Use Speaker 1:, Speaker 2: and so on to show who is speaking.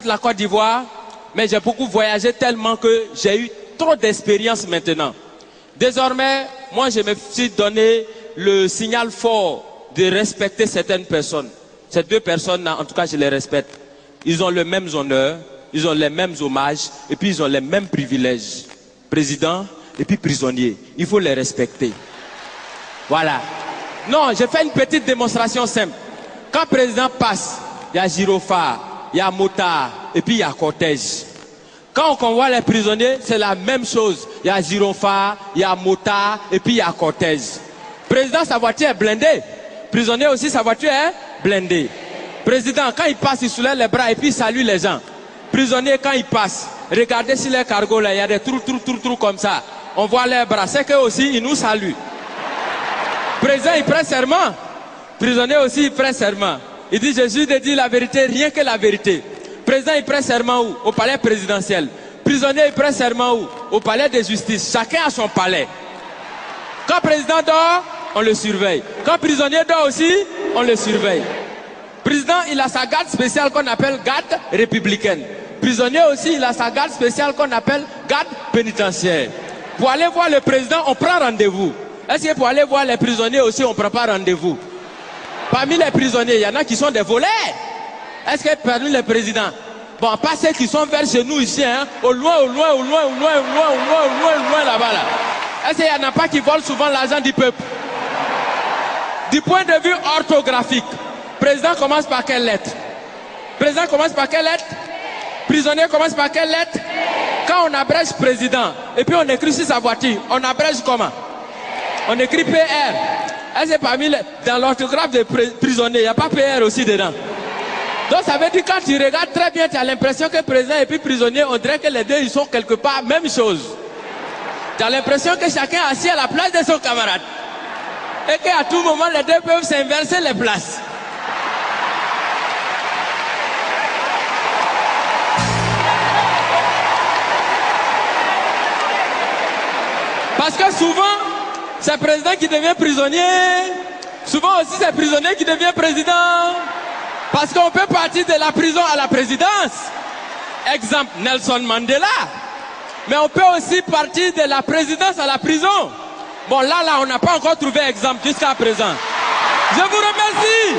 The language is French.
Speaker 1: La Côte d'Ivoire, mais j'ai beaucoup voyagé tellement que j'ai eu trop d'expérience maintenant. Désormais, moi je me suis donné le signal fort de respecter certaines personnes. Ces deux personnes-là, en tout cas je les respecte. Ils ont les mêmes honneurs, ils ont les mêmes hommages et puis ils ont les mêmes privilèges. Président et puis prisonnier, il faut les respecter. Voilà. Non, je fais une petite démonstration simple. Quand le président passe, il y a gyrophare, il y a motard et puis il y a cortège. Quand on convoie les prisonniers, c'est la même chose. Il y a gyrophare, il y a motard et puis il y a cortège. Président, sa voiture est blindée. Prisonnier aussi, sa voiture est blindée. Président, quand il passe, il soulève les bras et puis il salue les gens. Prisonnier, quand il passe, regardez sur les cargos là, il y a des trous comme ça. On voit les bras, c'est qu'eux aussi, ils nous saluent. Président, il prend serment. Prisonnier aussi, il prend serment. Il dit, Jésus de dire la vérité, rien que la vérité. Président, il prend serment où? Au palais présidentiel. Prisonnier, il prend serment où? Au palais de justice. Chacun a son palais. Quand le président dort, on le surveille. Quand le prisonnier dort aussi, on le surveille. Président, il a sa garde spéciale qu'on appelle garde républicaine. Prisonnier aussi, il a sa garde spéciale qu'on appelle garde pénitentiaire. Pour aller voir le président, on prend rendez-vous. Est-ce que pour aller voir les prisonniers aussi, on ne prend pas rendez-vous? Parmi les prisonniers, il y en a qui sont des voleurs. Est-ce que parmi les présidents, bon, pas ceux qui sont vers chez nous ici, hein, au loin là-bas, là. Est-ce qu'il n'y en a pas qui volent souvent l'argent du peuple? Du point de vue orthographique, président commence par quelle lettre? Président commence par quelle lettre? Prisonnier commence par quelle lettre? Quand on abrège président, et puis on écrit sur sa voiture, on abrège comment? On écrit PR. Est-ce que parmi dans l'orthographe des prisonniers, il n'y a pas PR aussi dedans? Donc ça veut dire quand tu regardes très bien, tu as l'impression que président et puis prisonnier, on dirait que les deux ils sont quelque part même chose. Tu as l'impression que chacun est assis à la place de son camarade. Et qu'à tout moment, les deux peuvent s'inverser les places. Parce que souvent, c'est le président qui devient prisonnier. Souvent aussi, c'est le prisonnier qui devient président. Parce qu'on peut partir de la prison à la présidence. Exemple, Nelson Mandela. Mais on peut aussi partir de la présidence à la prison. Bon, là, on n'a pas encore trouvé exemple jusqu'à présent. Je vous remercie.